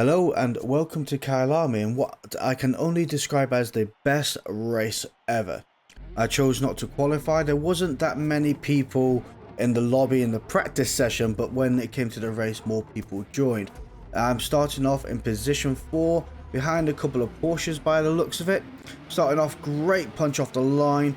Hello and welcome to Kyle Army and what I can only describe as the best race ever. I chose not to qualify. There wasn't that many people in the lobby in the practice session, but when it came to the race, more people joined. I'm starting off in position 4 behind a couple of Porsches by the looks of it. Starting off great punch off the line.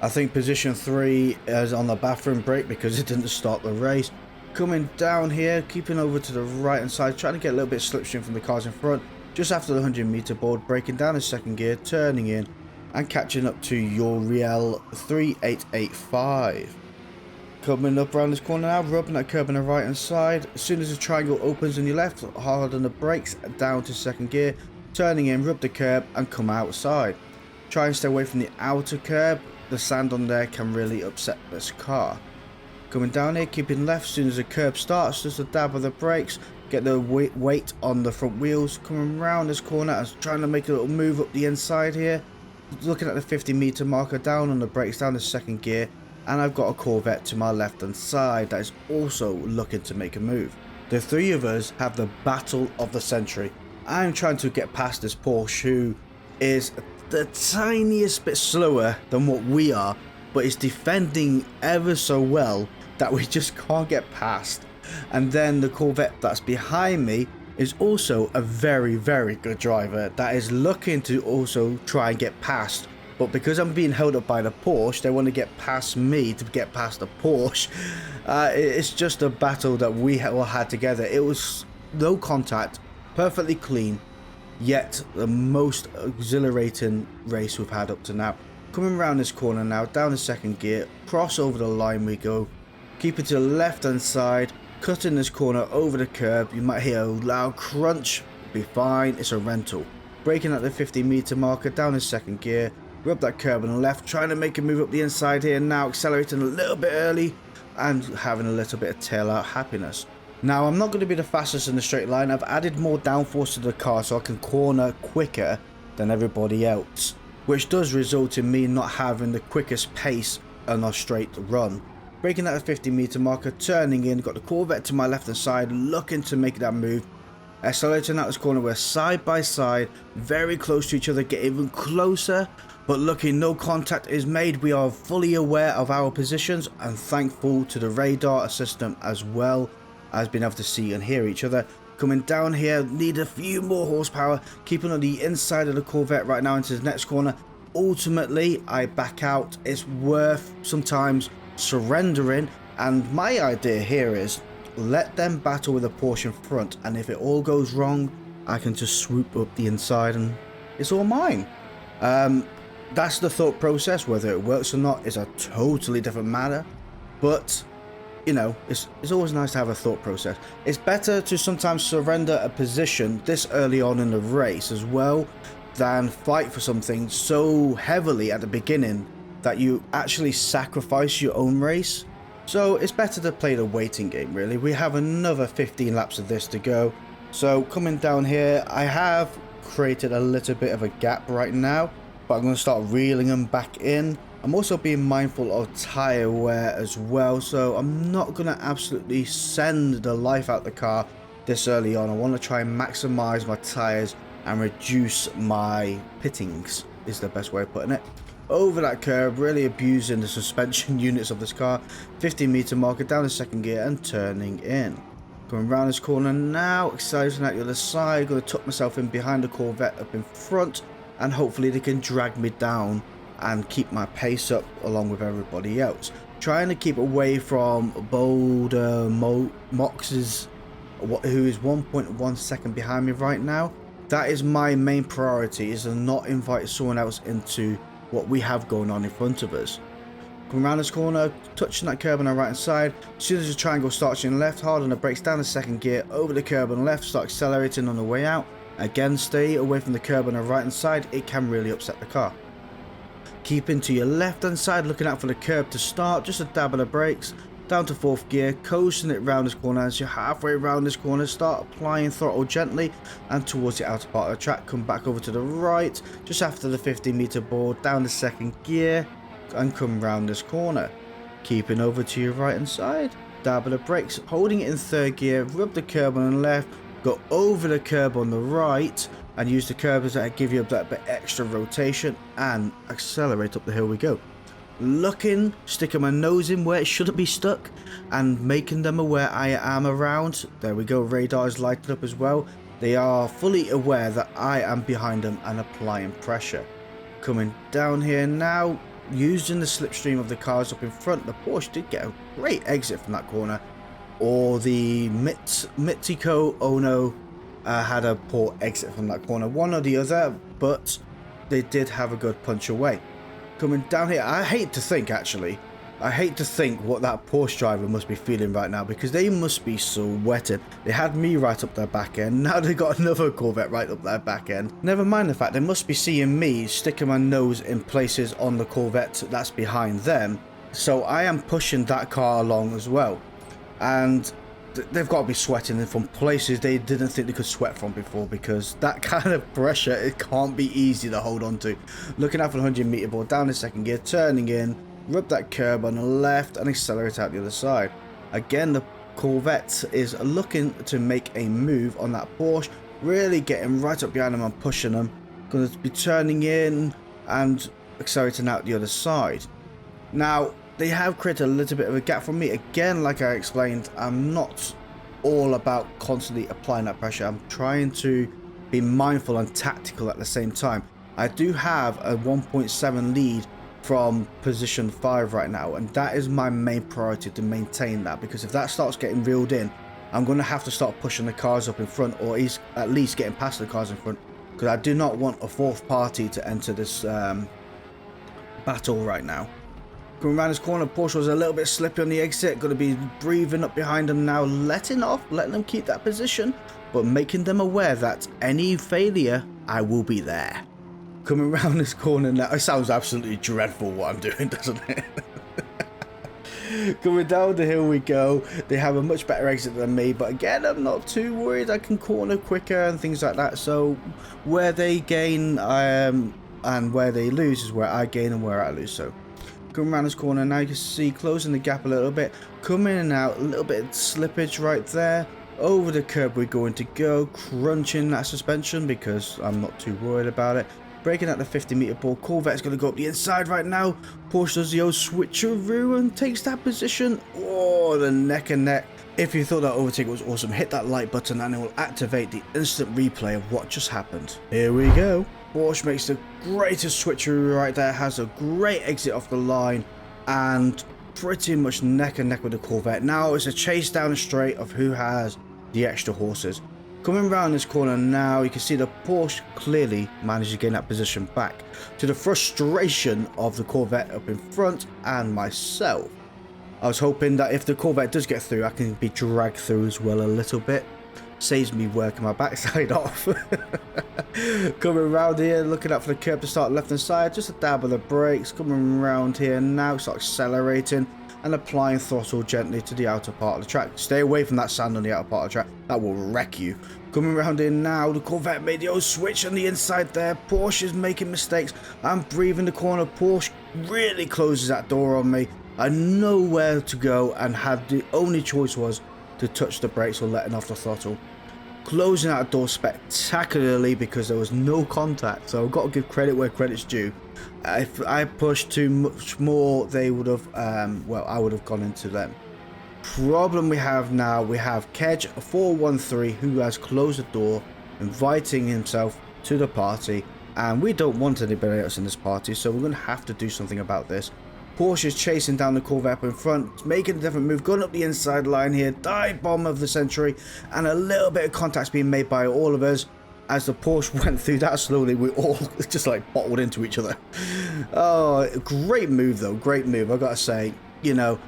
I think position 3 is on the bathroom break because it didn't start the race. Coming down here, keeping over to the right hand side, trying to get a little bit slipstream from the cars in front. Just after the 100-meter board, breaking down in second gear, turning in and catching up to Uriel 3885. Coming up around this corner now, rubbing that curb on the right hand side. As soon as the triangle opens on your left, hard on the brakes, down to second gear, turning in, rub the curb and come outside. Try and stay away from the outer curb. The sand on there can really upset this car. Coming down here, keeping left as soon as the curb starts, just a dab of the brakes, get the weight on the front wheels, coming around this corner and trying to make a little move up the inside here. Looking at the 50-meter marker, down on the brakes, down to second gear, and I've got a Corvette to my left hand side that is also looking to make a move. The three of us have the battle of the century. I'm trying to get past this Porsche who is the tiniest bit slower than what we are, but is defending ever so well that we just can't get past. And then the Corvette that's behind me is also a very good driver that is looking to also try and get past, but because I'm being held up by the Porsche, they want to get past me to get past the Porsche. It's just a battle that we all had together. It was no contact, perfectly clean, yet the most exhilarating race we've had up to now. Coming around this corner now, down the second gear, cross over the line we go, keep it to the left hand side, cutting this corner over the curb. You might hear a loud crunch, be fine, it's a rental. Braking at the 50-meter marker, down in second gear, rub that curb on the left, trying to make a move up the inside here now, accelerating a little bit early and having a little bit of tail out happiness. Now I'm not going to be the fastest in the straight line. I've added more downforce to the car so I can corner quicker than everybody else, which does result in me not having the quickest pace on a straight run. Braking at the 50-meter marker, turning in, got the Corvette to my left hand side, looking to make that move. Accelerating out this corner, we're side by side, very close to each other, get even closer, but looking, no contact is made. We are fully aware of our positions and thankful to the radar system as well as being able to see and hear each other. Coming down here, need a few more horsepower, keeping on the inside of the Corvette right now into the next corner. Ultimately, I back out. It's worth sometimes surrendering, and my idea here is let them battle with a Porsche in front, and if it all goes wrong, I can just swoop up the inside and it's all mine. That's the thought process. Whether it works or not is a totally different matter, but you know, it's always nice to have a thought process. It's better to sometimes surrender a position this early on in the race as well than fight for something so heavily at the beginning that you actually sacrifice your own race. So it's better to play the waiting game, really. We have another 15 laps of this to go. So coming down here, I have created a little bit of a gap right now, but I'm going to start reeling them back in. I'm also being mindful of tyre wear as well, so I'm not going to absolutely send the life out the car this early on. I want to try and maximize my tyres and reduce my pittings, is the best way of putting it. Over that curb, really abusing the suspension units of this car. 50-meter marker, down in second gear and turning in. Coming around this corner now, accelerating out the other side. Going to tuck myself in behind the Corvette up in front, and hopefully they can drag me down and keep my pace up along with everybody else. Trying to keep away from Boulder Mox's, who is 1.1 second behind me right now. That is my main priority, is to not invite someone else into what we have going on in front of us. Come around this corner, touching that curb on the right hand side. As soon as the triangle starts in left, hard on the brakes, down the second gear, over the curb on the left, start accelerating on the way out. Again, stay away from the curb on the right hand side, it can really upset the car. Keeping to your left hand side, looking out for the curb to start, just a dab of the brakes, down to fourth gear, coasting it round this corner. As you're halfway around this corner, start applying throttle gently and towards the outer part of the track. Come back over to the right, just after the 50-meter board, down the second gear and come round this corner. Keeping over to your right hand side, dab of the brakes, holding it in third gear, rub the curb on the left, go over the curb on the right and use the curbs that give you that bit extra rotation and accelerate up the hill we go. Looking, sticking my nose in where it shouldn't be stuck and making them aware I am around. There we go, radar is lighted up as well. They are fully aware that I am behind them and applying pressure. Coming down here now, using the slipstream of the cars up in front. The Porsche did get a great exit from that corner, or the Mitsuko Ono had a poor exit from that corner, one or the other, but they did have a good punch away. Coming down here, I hate to think what that Porsche driver must be feeling right now, because they must be sweating. They had me right up their back end, now they got another Corvette right up their back end. Never mind the fact they must be seeing me sticking my nose in places on the Corvette that's behind them, so I am pushing that car along as well. And they've got to be sweating from places they didn't think they could sweat from before, because that kind of pressure, it can't be easy to hold on to. Looking out for the 100-meter board, down in second gear, turning in, rub that curb on the left and accelerate out the other side. Again, the Corvette is looking to make a move on that Porsche, really getting right up behind them and pushing them. Going to be turning in and accelerating out the other side. Now, they have created a little bit of a gap from me. Again, like I explained, I'm not all about constantly applying that pressure. I'm trying to be mindful and tactical at the same time. I do have a 1.7 lead from position 5 right now, and that is my main priority, to maintain that, because if that starts getting reeled in, I'm going to have to start pushing the cars up in front, or at least getting past the cars in front, because I do not want a fourth party to enter this battle right now. Coming around this corner, Porsche was a little bit slippy on the exit. Going to be breathing up behind them now, letting them keep that position, but making them aware that any failure, I will be there. Coming around this corner now, it sounds absolutely dreadful what I'm doing, doesn't it? Coming down the hill we go. They have a much better exit than me, but again, I'm not too worried. I can corner quicker and things like that. So where they gain and where they lose is where I gain and where I lose. So coming around this corner now, you can see closing the gap a little bit, coming in and out, a little bit of slippage right there. Over the curb we're going to go, crunching that suspension because I'm not too worried about it. Breaking out the 50-meter ball, Corvette's going to go up the inside right now. Porsche does the old switcheroo and takes that position. Oh, the neck and neck. If you thought that overtake was awesome, hit that like button and it will activate the instant replay of what just happened. Here we go. Porsche makes the greatest switcheroo right there, has a great exit off the line, and pretty much neck and neck with the Corvette. Now it's a chase down the straight of who has the extra horses. Coming around this corner now, you can see the Porsche clearly managed to gain that position back, to the frustration of the Corvette up in front and myself. I was hoping that if the Corvette does get through, I can be dragged through as well a little bit. Saves me working my backside off. Coming around here, looking up for the curb to start left hand side, just a dab of the brakes. Coming around here now, start accelerating and applying throttle gently to the outer part of the track. Stay away from that sand on the outer part of the track, that will wreck you. Coming around here now, the Corvette made the old switch on the inside there. Porsche is making mistakes. I'm breathing the corner. Porsche really closes that door on me. I know where to go and had the only choice was to touch the brakes or letting off the throttle. Closing that door spectacularly because there was no contact, so I've got to give credit where credit's due. If I pushed too much more, they would have, well, I would have gone into them. Problem we have now, we have Kedge413 who has closed the door, inviting himself to the party, and we don't want anybody else in this party, so we're going to have to do something about this. Porsche is chasing down the Corvette up in front, making a different move, going up the inside line here, dive bomb of the century, and a little bit of contact's being made by all of us. As the Porsche went through that slowly, we all just like bottled into each other. Oh, great move though, great move. I gotta say, you know,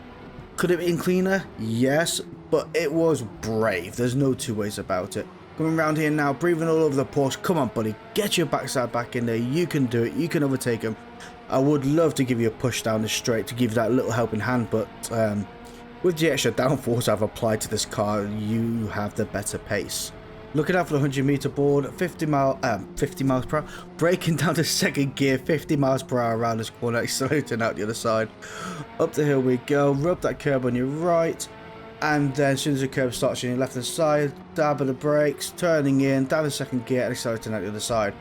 could it have been cleaner? Yes, but it was brave. There's no two ways about it. Coming around here now, breathing all over the Porsche. Come on, buddy, get your backside back in there. You can do it. You can overtake him. I would love to give you a push down the straight to give you that little helping hand, but with the extra downforce I've applied to this car, you have the better pace. Looking out for the 100-meter board, 50 miles per hour, braking down to second gear, 50 miles per hour around this corner, accelerating out the other side. Up the hill we go, rub that curb on your right, and then as soon as the curb starts on your left hand side, dab of the brakes, turning in, down the second gear, and accelerating out the other side.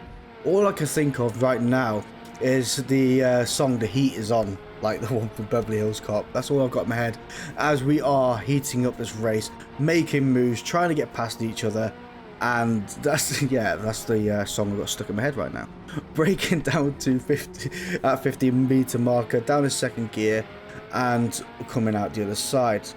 All I can think of right now is the song The Heat Is On, like the one from Beverly Hills Cop. That's all I've got in my head as we are heating up this race, making moves, trying to get past each other. And that's the song I've got stuck in my head right now. Braking down to 50-meter marker, down the second gear, and coming out the other side.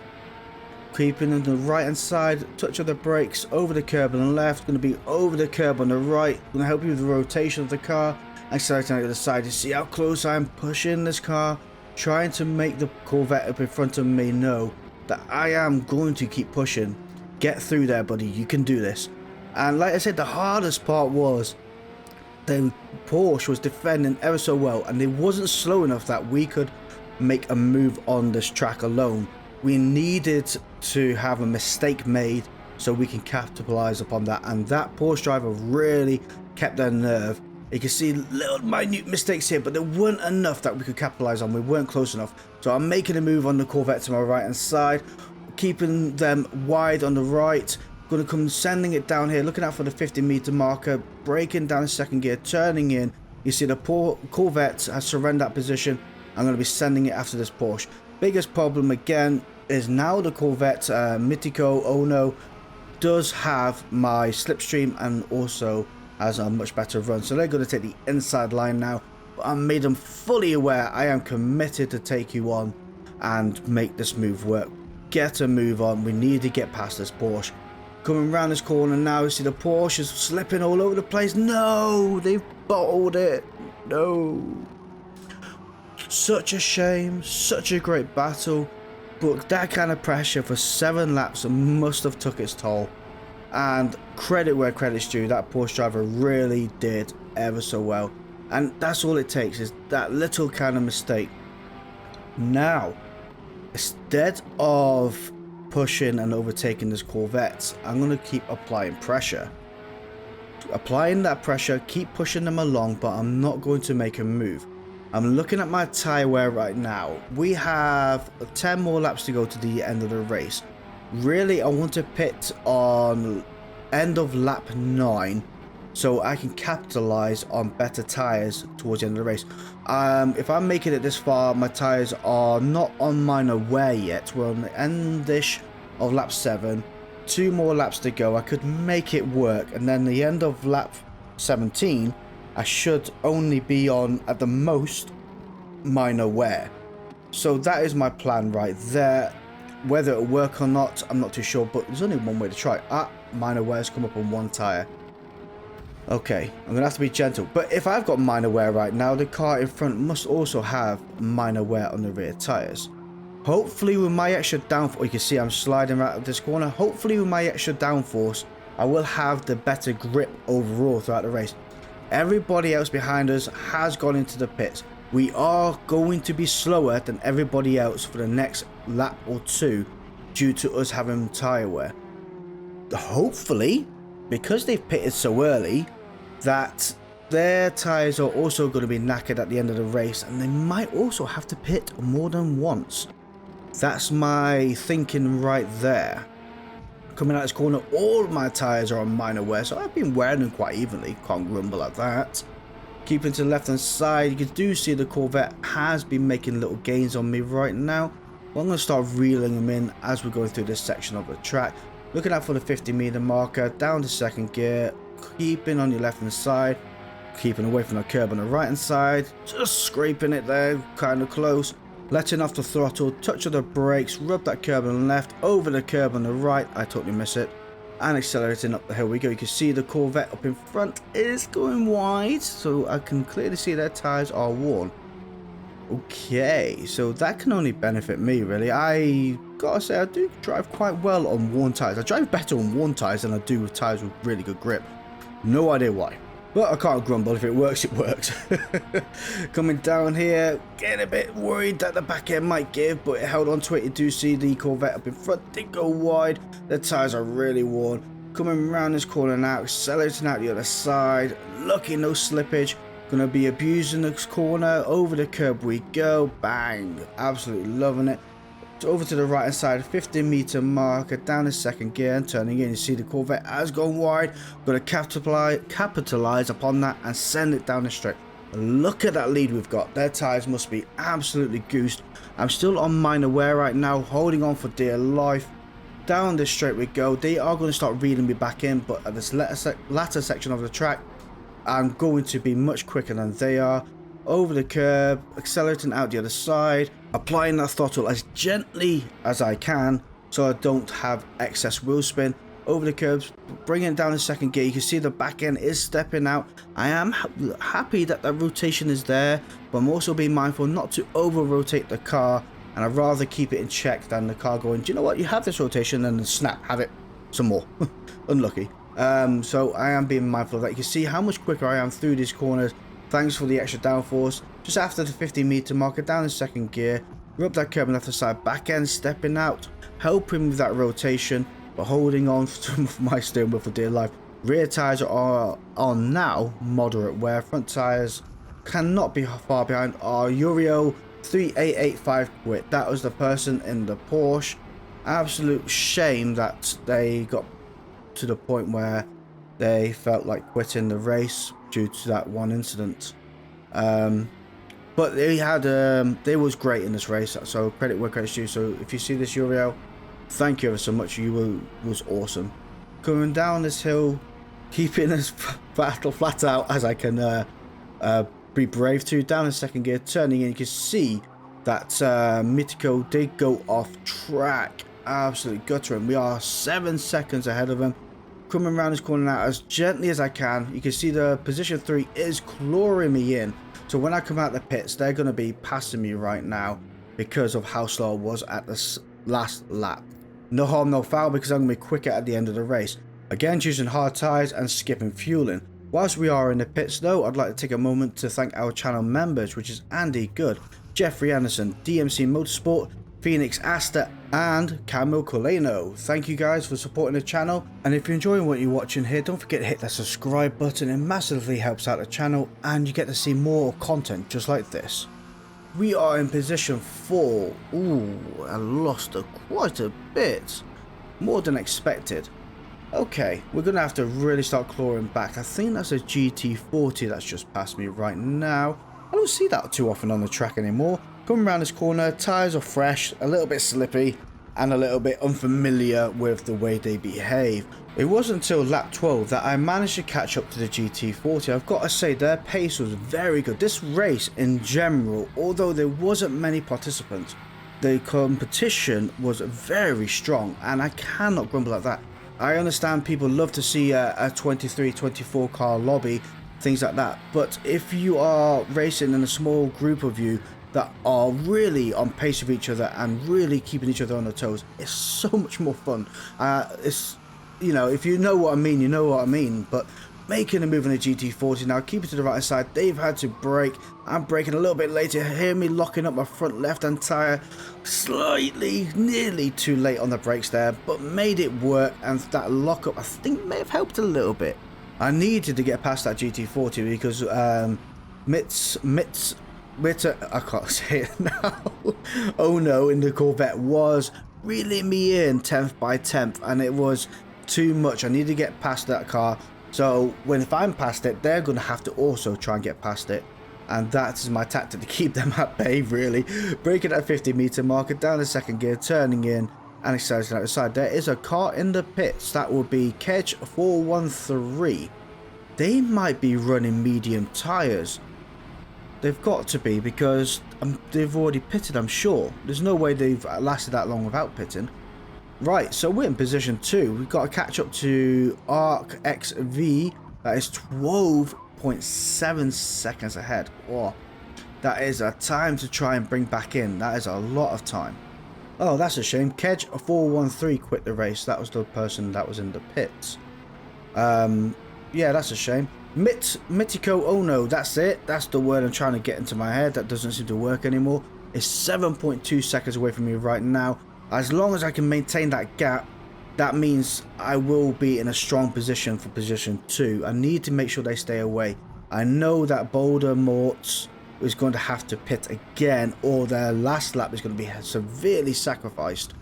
Keeping on the right hand side, touch of the brakes, over the curb on the left, going to be over the curb on the right, going to help you with the rotation of the car, accelerating out the other side. You see how close I am pushing this car, trying to make the Corvette up in front of me know that I am going to keep pushing. Get through there, buddy, you can do this. And like I said, the hardest part was the Porsche was defending ever so well, and it wasn't slow enough that we could make a move on this track alone. We needed to have a mistake made so we can capitalize upon that, and that Porsche driver really kept their nerve. You can see little minute mistakes here, but there weren't enough that we could capitalize on. We weren't close enough. So I'm making a move on the Corvette to my right hand side, keeping them wide on the right. Going to come sending it down here, looking out for the 50-meter marker, braking down the second gear, turning in. You see the Corvette has surrendered that position. I'm going to be sending it after this Porsche. Biggest problem again is now the Corvette Mitico Ono does have my slipstream and also has a much better run. So they're going to take the inside line now. But I made them fully aware I am committed to take you on and make this move work. Get a move on. We need to get past this Porsche. Coming around this corner now, you see the Porsche is slipping all over the place. No, they've bottled it. No. Such a shame, such a great battle. But that kind of pressure for 7 laps must have took its toll. And credit where credit's due, that Porsche driver really did ever so well. And that's all it takes, is that little kind of mistake. Now, instead of pushing and overtaking this Corvette, I'm going to keep applying pressure. Applying that pressure, keep pushing them along, but I'm not going to make a move. I'm looking at my tyre wear right now. We have 10 more laps to go to the end of the race. Really, I want to pit on end of lap 9 so I can capitalize on better tyres towards the end of the race. If I'm making it this far, my tyres are not on minor wear yet. We're on the end-ish of lap 7. 2 more laps to go. I could make it work, and then the end of lap 17, I should only be on, at the most, minor wear. So that is my plan right there. Whether it'll work or not, I'm not too sure, but there's only one way to try. Minor wear's come up on one tyre. Okay, I'm going to have to be gentle. But if I've got minor wear right now, the car in front must also have minor wear on the rear tyres. Hopefully with my extra downforce, you can see I'm sliding right up this corner. Hopefully with my extra downforce, I will have the better grip overall throughout the race. Everybody else behind us has gone into the pits. We are going to be slower than everybody else for the next lap or 2 due to us having tyre wear. Hopefully, because they've pitted so early, that their tyres are also going to be knackered at the end of the race, and they might also have to pit more than once. That's my thinking right there. Coming out this corner, all my tyres are on minor wear, so I've been wearing them quite evenly. Can't grumble at that. Keeping to the left hand side, you do see the Corvette has been making little gains on me right now. Well, I'm going to start reeling them in as we're going through this section of the track. Looking out for the 50-meter marker, down to second gear, keeping on your left hand side, keeping away from the curb on the right hand side, just scraping it there, kind of close. Letting off the throttle, touch of the brakes, rub that curb on the left, over the curb on the right, I totally miss it, and accelerating up the hill we go. You can see the Corvette up in front is going wide, so I can clearly see their tyres are worn. Okay, so that can only benefit me really. I gotta say, I do drive quite well on worn tyres. I drive better on worn tyres than I do with tyres with really good grip. No idea why. But I can't grumble. If it works, it works. Coming down here, getting a bit worried that the back end might give, but it held on to it. You do see the Corvette up in front did go wide. The tyres are really worn. Coming around this corner now, accelerating out the other side. Lucky no slippage. Gonna be abusing this corner. Over the curb we go. Bang. Absolutely loving it. over to the right hand side, 15-meter marker, down in second gear and turning in. You see the Corvette has gone wide. Got to capitalize upon that and send it down the straight. Look at that lead we've got. Their tires must be absolutely goosed. I'm still on minor wear right now, holding on for dear life. Down this straight we go. They are going to start reeling me back in, but at this latter section of the track, I'm going to be much quicker than they are. Over the curb, accelerating out the other side, applying that throttle as gently as I can so I don't have excess wheel spin. Over the curbs, bringing it down in second gear. You can see the back end is stepping out. I am happy that the rotation is there, but I'm also being mindful not to over rotate the car, and I'd rather keep it in check than the car going, do you know what, you have this rotation, and then snap, have it some more. Unlucky. So I am being mindful of that. You can see how much quicker I am through these corners thanks for the extra downforce. Just after the 50-meter marker, down in second gear, rub that curb on the left side, back end stepping out, helping with that rotation, but holding on to my steering wheel for dear life. Rear tyres are on now moderate wear. Front tyres cannot be far behind. Our Urio 3885 quit. That was the person in the Porsche. Absolute shame that they got to the point where they felt like quitting the race due to that one incident. But they was great in this race, so credit where credit's due. So if you see this, Uriel, thank you ever so much. You was awesome. Coming down this hill, keeping as flat out as I can be brave to. Down in second gear, turning in, you can see that Mitico did go off track. Absolutely guttering. We are 7 seconds ahead of him. Coming around this corner now as gently as I can. You can see the position 3 is clawing me in. So when I come out the pits, they're going to be passing me right now because of how slow I was at this last lap. No harm, no foul, because I'm going to be quicker at the end of the race. Again, choosing hard tyres and skipping fueling. Whilst we are in the pits though, I'd like to take a moment to thank our channel members, which is Andy Good, Jeffrey Anderson, DMC Motorsport, Phoenix Asta, and Camille Coleno. Thank you guys for supporting the channel, and if you're enjoying what you're watching here, don't forget to hit that subscribe button. It massively helps out the channel and you get to see more content just like this. We are in position 4. Ooh, I lost quite a bit, more than expected. Okay, we're gonna have to really start clawing back. I think that's a GT40 that's just passed me right now. I don't see that too often on the track anymore. Coming around this corner, tyres are fresh, a little bit slippy, and a little bit unfamiliar with the way they behave. It wasn't until lap 12 that I managed to catch up to the GT40. I've got to say, their pace was very good. This race in general, although there wasn't many participants, the competition was very strong, and I cannot grumble at that. I understand people love to see a 23, 24 car lobby, things like that, but if you are racing in a small group of you that are really on pace with each other and really keeping each other on their toes, it's so much more fun. It's, you know, if you know what I mean, you know what I mean. But making a move on the GT40 now, keep it to the right side. They've had to brake. I'm braking a little bit later. Hear me locking up my front left-hand tyre slightly, nearly too late on the brakes there, but made it work. And that lockup, I think, may have helped a little bit. I needed to get past that GT40 because I can't say it now. Oh no, in the Corvette was reeling me in 10th by 10th, and it was too much. I need to get past that car. So if I'm past it, they're going to have to also try and get past it. And that is my tactic to keep them at bay, really. Braking at 50-meter marker, down the second gear, turning in, and accelerating out the side. There is a car in the pits. That will be Kedge 413. They might be running medium tyres. They've got to be, because they've already pitted, I'm sure. There's no way they've lasted that long without pitting. Right, so we're in position 2. We've got to catch up to Arc XV. That is 12.7 seconds ahead. Oh, that is a time to try and bring back in. That is a lot of time. Oh, that's a shame. Kedge 413 quit the race. That was the person that was in the pits. Yeah, that's a shame. Mitico, oh no, that's it. That's the word I'm trying to get into my head. That doesn't seem to work anymore. It's 7.2 seconds away from me right now. As long as I can maintain that gap, that means I will be in a strong position for position 2. I need to make sure they stay away. I know that Boulder Morts is going to have to pit again, or their last lap is going to be severely sacrificed.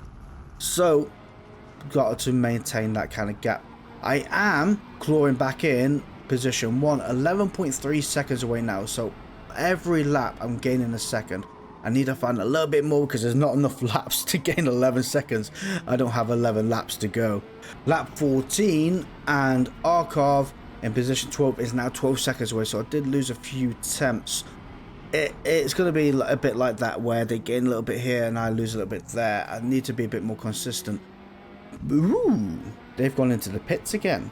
So, got to maintain that kind of gap. I am clawing back in position 1, 11.3 seconds away now. So, every lap I'm gaining a second. I need to find a little bit more because there's not enough laps to gain 11 seconds. I don't have 11 laps to go. Lap 14 and Arkov in position 12 is now 12 seconds away. So I did lose a few temps. It's going to be a bit like that where they gain a little bit here and I lose a little bit there. I need to be a bit more consistent. Ooh, they've gone into the pits again.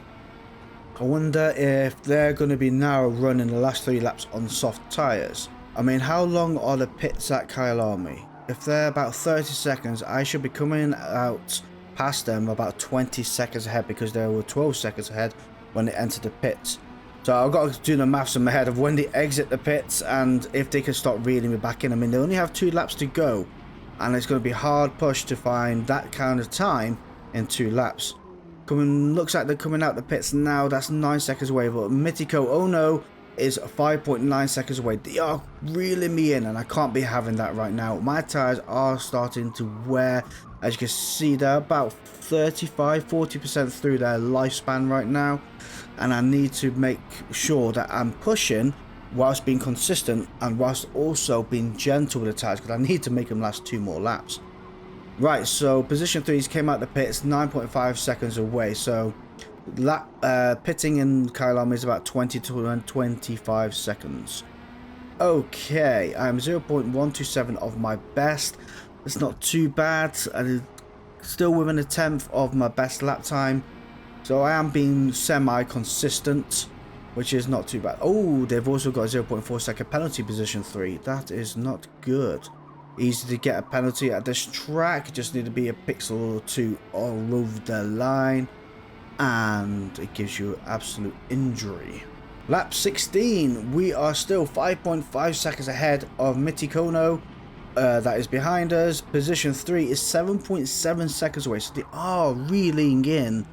I wonder if they're going to be now running the last 3 laps on soft tyres. I mean, how long are the pits at Kyle Army? If they're about 30 seconds, I should be coming out past them about 20 seconds ahead because they were 12 seconds ahead when they entered the pits. So I've got to do the maths in my head of when they exit the pits and if they can start reeling me back in. I mean, they only have 2 laps to go and it's going to be hard push to find that kind of time in 2 laps. Looks like they're coming out the pits now. That's 9 seconds away, but Mitiko Ono is 5.9 seconds away. They are reeling me in and I can't be having that right now. My tires are starting to wear. As you can see, they're about 35-40% through their lifespan right now, and I need to make sure that I'm pushing whilst being consistent and whilst also being gentle with the tires because I need to make them last 2 more laps. Right, so position 3's came out the pits 9.5 seconds away, so pitting in Kylom is about 20 to 25 seconds. Okay, I'm 0.127 of my best. It's not too bad. I'm still within a 10th of my best lap time. So I am being semi-consistent, which is not too bad. Oh, they've also got a 0.4 second penalty position 3. That is not good. Easy to get a penalty at this track. Just need to be a pixel or 2 over the line. And it gives you absolute injury. Lap 16, we are still 5.5 seconds ahead of Mitikono. That is behind us. Position 3 is 7.7 seconds away, so they are reeling in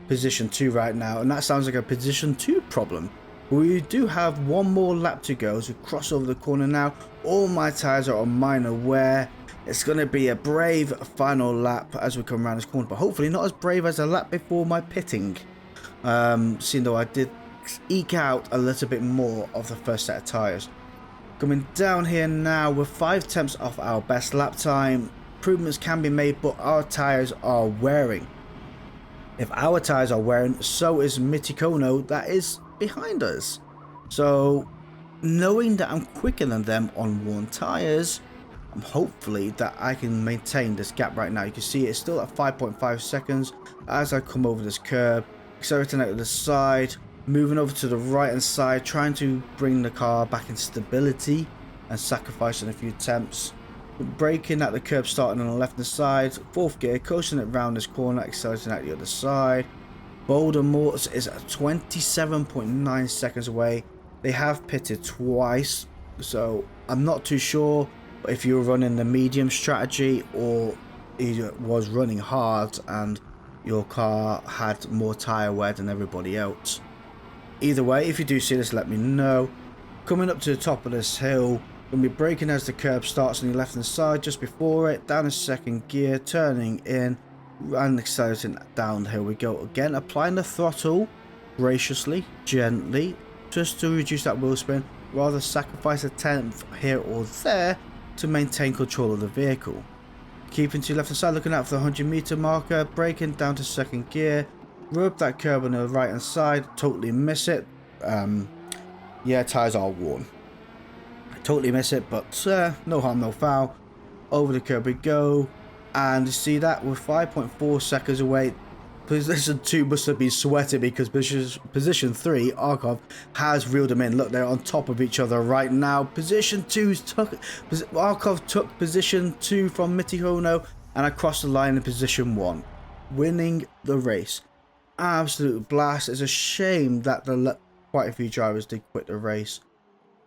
position 2 right now, and that sounds like a position 2 problem. We do have 1 more lap to go as we cross over the corner now. All my tyres are on minor wear. It's going to be a brave final lap as we come around this corner, but hopefully not as brave as the lap before my pitting. Seeing though I did eke out a little bit more of the first set of tyres. Coming down here now, we're 5 tenths off our best lap time. Improvements can be made, but our tyres are wearing. If our tyres are wearing, so is Mitikono that is behind us. So, knowing that I'm quicker than them on worn tyres, I'm hopefully that I can maintain this gap right now. You can see it's still at 5.5 seconds as I come over this curb, accelerating out to the side, moving over to the right hand side, trying to bring the car back in stability and sacrificing a few attempts. Braking at the curb, starting on the left hand side, 4th gear, coasting it round this corner, accelerating out the other side. Boulder Morts is at 27.9 seconds away. They have pitted twice, so I'm not too sure if you're running the medium strategy or it was running hard and your car had more tyre wear than everybody else. Either way, if you do see this, let me know. Coming up to the top of this hill, going to be braking as the curb starts on the left hand side, just before it, down a 2nd gear, turning in and accelerating down. Here we go again, applying the throttle graciously, gently, just to reduce that wheel spin, rather sacrifice a 10th here or there to maintain control of the vehicle. Keeping to the left hand side, looking out for the 100-meter marker, braking down to 2nd gear, rub that curb on the right hand side, totally miss it. Yeah, tyres are worn. I totally miss it, but no harm, no foul. Over the curb we go, and you see that we're 5.4 seconds away. Position 2 must have been sweating because position 3, Arkov, has reeled them in. Look, they're on top of each other right now. Position 2's Arkov took position 2 from Mitihono, and I crossed the line in position 1, winning the race. Absolute blast. It's a shame that quite a few drivers did quit the race,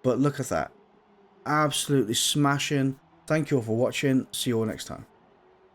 but look at that, absolutely smashing. Thank you all for watching. See you all next time.